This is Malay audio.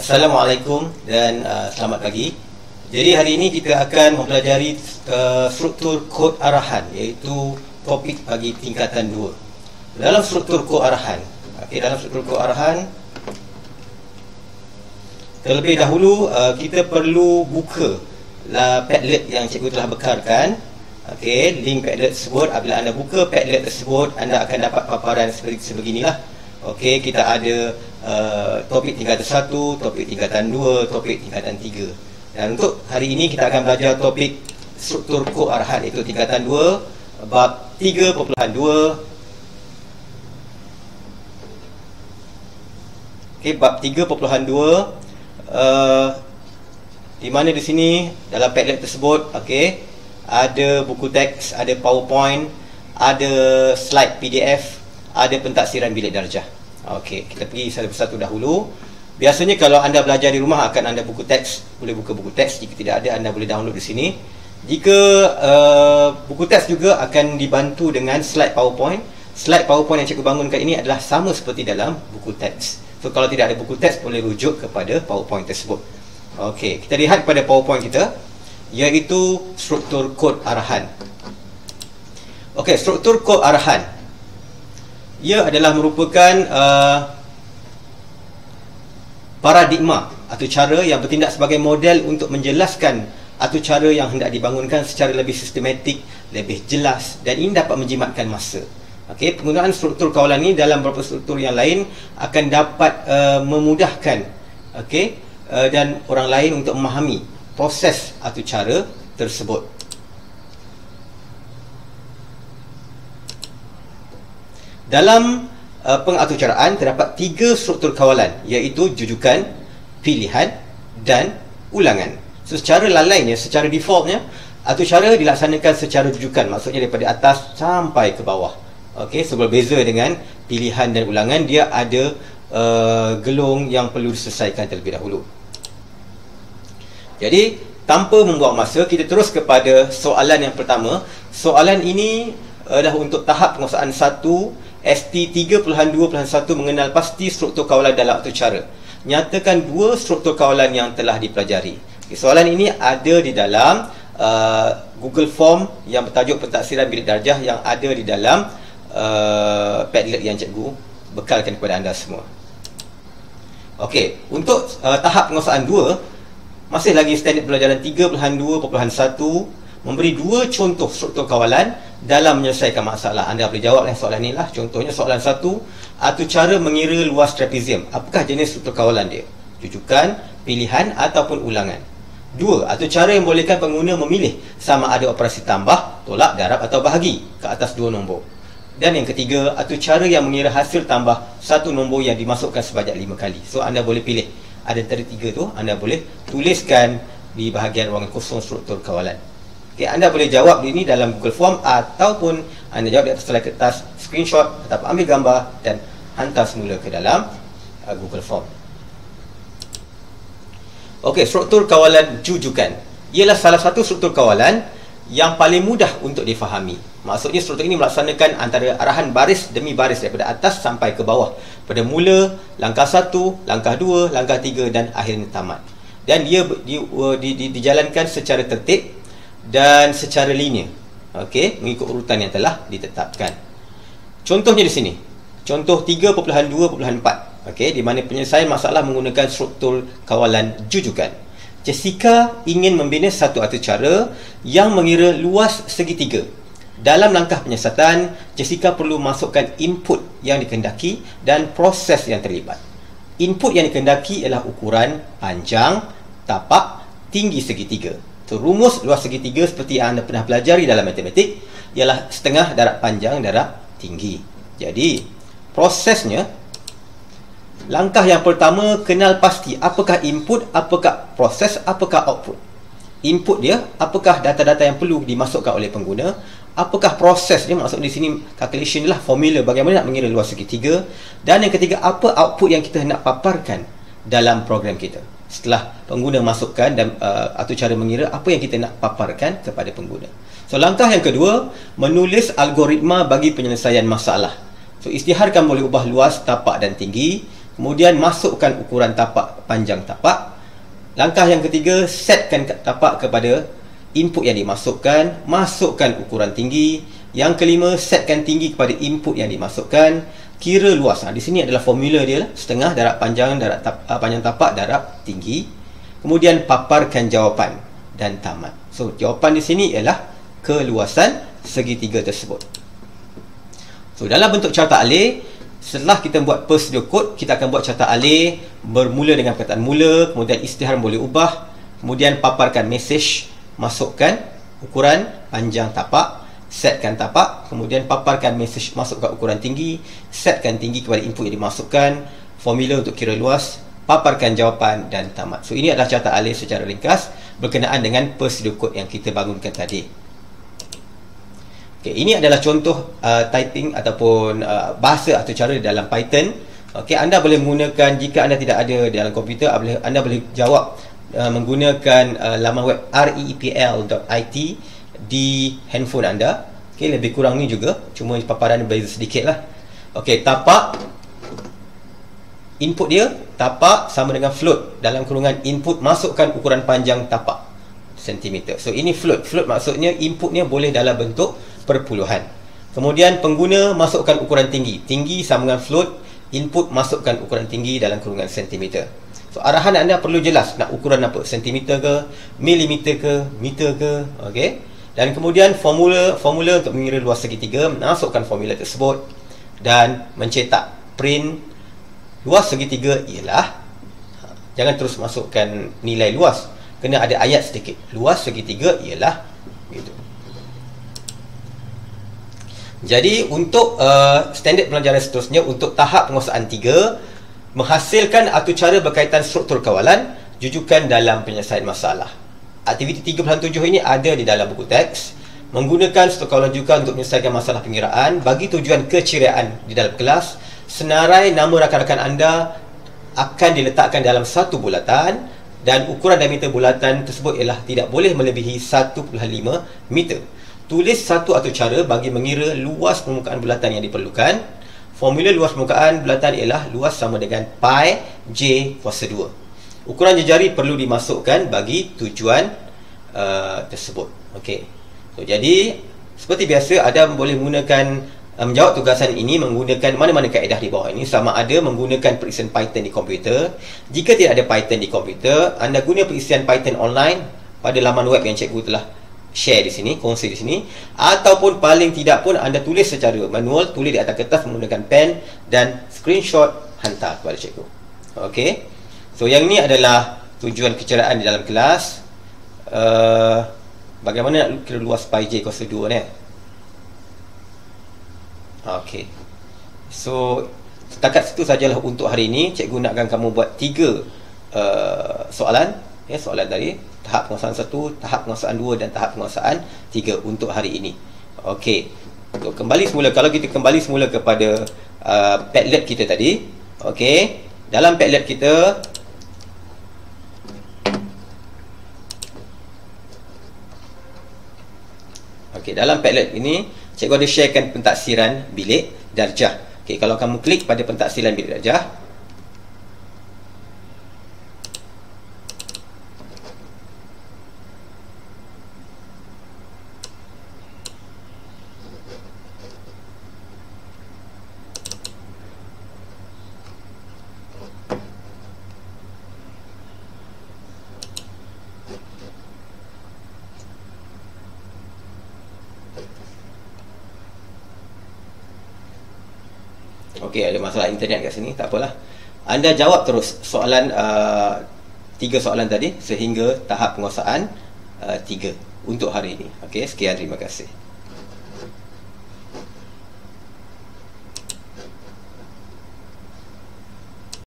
Assalamualaikum dan selamat pagi. Jadi hari ini kita akan mempelajari struktur kod arahan, iaitu topik bagi tingkatan 2. Dalam struktur kod arahan, terlebih dahulu kita perlu buka Padlet yang cikgu telah bekalkan. Link Padlet tersebut. Apabila anda buka Padlet tersebut, anda akan dapat paparan sebeginilah. Kita ada topik tingkatan 1, topik tingkatan 2, topik tingkatan 3. Dan untuk hari ini kita akan belajar topik struktur kod arahan, iaitu tingkatan 2, bab 3.2. Bab 3.2, di mana di sini dalam Padlet tersebut ada buku teks, ada PowerPoint, ada slide PDF, ada pentaksiran bilik darjah. Kita pergi satu persatu dahulu. Biasanya kalau anda belajar di rumah akan anda buku teks, boleh buka buku teks. Jika tidak ada, anda boleh download di sini. Jika buku teks juga akan dibantu dengan slide PowerPoint. Slide PowerPoint yang cikgu bangunkan ini adalah sama seperti dalam buku teks. So kalau tidak ada buku teks, boleh rujuk kepada PowerPoint tersebut. Kita lihat pada PowerPoint kita, iaitu struktur kod arahan. Struktur kod arahan, ia adalah merupakan paradigma atau cara yang bertindak sebagai model untuk menjelaskan atau cara yang hendak dibangunkan secara lebih sistematik, lebih jelas, dan ini dapat menjimatkan masa. Penggunaan struktur kawalan ini dalam beberapa struktur yang lain akan dapat memudahkan dan orang lain untuk memahami proses atau cara tersebut. Dalam pengaturcaraan terdapat 3 struktur kawalan, iaitu jujukan, pilihan dan ulangan. So secara lalainya, secara defaultnya, aturcara dilaksanakan secara jujukan, maksudnya daripada atas sampai ke bawah. So berbeza dengan pilihan dan ulangan, dia ada gelung yang perlu diselesaikan terlebih dahulu. Jadi tanpa membuang masa, kita terus kepada soalan yang pertama. Soalan ini adalah untuk tahap penguasaan 1 ST 3.2.1 mengenal pasti struktur kawalan dalam aturcara. Nyatakan 2 struktur kawalan yang telah dipelajari. Soalan ini ada di dalam Google Form yang bertajuk pentaksiran bilik darjah yang ada di dalam Padlet yang cikgu bekalkan kepada anda semua. Untuk tahap penguasaan 2, masih lagi standard pelajaran 3.2.1 memberi 2 contoh struktur kawalan dalam menyelesaikan masalah. Anda boleh jawab soalan ni lah. Contohnya soalan 1, aturcara mengira luas trapezium. Apakah jenis struktur kawalan dia? Jujukan, pilihan ataupun ulangan. 2, aturcara yang bolehkan pengguna memilih sama ada operasi tambah, tolak, darab atau bahagi ke atas 2 nombor. Dan yang ketiga, aturcara yang mengira hasil tambah 1 nombor yang dimasukkan sebanyak 5 kali. So anda boleh pilih ada antara 3 tu, anda boleh tuliskan di bahagian ruangan kosong struktur kawalan. Anda boleh jawab ini dalam Google Form ataupun anda jawab di atas slide kertas, screenshot atau ambil gambar dan hantar semula ke dalam Google Form. Struktur kawalan jujukan ialah salah satu struktur kawalan yang paling mudah untuk difahami. Maksudnya struktur ini melaksanakan antara arahan baris demi baris daripada atas sampai ke bawah, pada mula, langkah 1, langkah 2, langkah 3 dan akhirnya tamat. Dan dia dijalankan secara tertib dan secara linear, mengikut urutan yang telah ditetapkan. Contohnya di sini, contoh 3.2.4, di mana penyelesaian masalah menggunakan struktur kawalan jujukan. Jessica ingin membina satu aturcara yang mengira luas segitiga. Dalam langkah penyiasatan, Jessica perlu masukkan input yang dikehendaki dan proses yang terlibat. Input yang dikehendaki ialah ukuran, panjang, tapak, tinggi segitiga. Rumus luas segitiga seperti yang anda pernah pelajari dalam matematik ialah setengah darab panjang darab tinggi. Jadi prosesnya, langkah yang pertama, kenal pasti apakah input, apakah proses, apakah output. Input dia, apakah data-data yang perlu dimasukkan oleh pengguna, apakah proses dia, maksud di sini calculation lah, formula bagaimana nak mengira luas segitiga, dan yang ketiga, apa output yang kita nak paparkan dalam program kita. Setelah pengguna masukkan dan aturcara mengira apa yang kita nak paparkan kepada pengguna. So langkah yang kedua, menulis algoritma bagi penyelesaian masalah. So isytiharkan boleh ubah luas, tapak dan tinggi. Kemudian masukkan ukuran tapak, panjang tapak. Langkah yang ketiga, setkan tapak kepada input yang dimasukkan, masukkan ukuran tinggi. Yang kelima, setkan tinggi kepada input yang dimasukkan, kira luas. Di sini adalah formula dia lah. Setengah darab panjang, panjang tapak darab tinggi. Kemudian paparkan jawapan dan tamat. So, jawapan di sini ialah keluasan segitiga tersebut. So, dalam bentuk carta alih, setelah kita buat prosedur kod, kita akan buat carta alih bermula dengan perkataan mula, kemudian isytiharan boleh ubah, kemudian paparkan mesej, masukkan ukuran panjang tapak, setkan tapak, kemudian paparkan mesej, masukkan ukuran tinggi, setkan tinggi kepada input yang dimasukkan, formula untuk kira luas, paparkan jawapan dan tamat. So, ini adalah carta alih secara ringkas berkenaan dengan prosedur kod yang kita bangunkan tadi. Okay, ini adalah contoh typing ataupun bahasa atau cara dalam Python. Okay, anda boleh menggunakan, jika anda tidak ada dalam komputer, anda boleh jawab menggunakan laman web reepl.it di handphone anda. Okay, lebih kurang ni juga, cuma paparan berbeza sedikit lah. Okay, tapak, input dia, tapak sama dengan float. Dalam kurungan input, masukkan ukuran panjang tapak, sentimeter. So, ini float. Float maksudnya inputnya boleh dalam bentuk perpuluhan. Kemudian pengguna masukkan ukuran tinggi. Tinggi sama dengan float, input masukkan ukuran tinggi dalam kurungan sentimeter. So, arahan anda perlu jelas nak ukuran apa, sentimeter ke, milimeter ke, meter ke. Okey. Dan kemudian formula untuk mengira luas segitiga, masukkan formula tersebut dan mencetak print luas segitiga ialah, jangan terus masukkan nilai luas, kena ada ayat sedikit. Luas segitiga ialah gitu. Jadi untuk standard pelajaran seterusnya, untuk tahap penguasaan 3, menghasilkan atau cara berkaitan struktur kawalan, jujukan dalam penyelesaian masalah. Aktiviti 3.7 ini ada di dalam buku teks. Menggunakan struktur kawalan juga untuk menyelesaikan masalah pengiraan bagi tujuan keceriaan di dalam kelas. Senarai nama rakan-rakan anda akan diletakkan dalam satu bulatan dan ukuran diameter bulatan tersebut ialah tidak boleh melebihi 1.5 meter. Tulis satu atau cara bagi mengira luas permukaan bulatan yang diperlukan. Formula luas permukaan bulatan ialah luas sama dengan pi j kuasa 2. Ukuran jejari perlu dimasukkan bagi tujuan tersebut. Okey. So, jadi seperti biasa, anda boleh menggunakan menjawab tugasan ini menggunakan mana-mana kaedah di bawah ini, sama ada menggunakan perisian Python di komputer. Jika tidak ada Python di komputer, anda guna perisian Python online pada laman web yang cikgu telah share di sini, kongsi di sini, ataupun paling tidak pun anda tulis secara manual, tulis di atas kertas menggunakan pen dan screenshot hantar kepada cikgu. Okey. So, yang ini adalah tujuan keceriaan di dalam kelas. Bagaimana nak kira luas pi j kuasa 2 ni? Okey. So, setakat situ sajalah untuk hari ini. Cikgu nakkan kamu buat 3 soalan. Ya, soalan tadi, tahap penguasaan 1, tahap penguasaan 2 dan tahap penguasaan 3 untuk hari ini. Okey. Untuk kembali semula, kalau kita kembali semula kepada Padlet kita tadi. Okey. Dalam Padlet kita, okey, dalam Padlet ini cikgu ada sharekan pentaksiran bilik darjah. Okey, kalau kamu klik pada pentaksiran bilik darjah, okey, ada masalah internet kat sini, tak apalah. Anda jawab terus soalan 3 soalan tadi sehingga tahap penguasaan 3 untuk hari ini. Okey, sekian, terima kasih.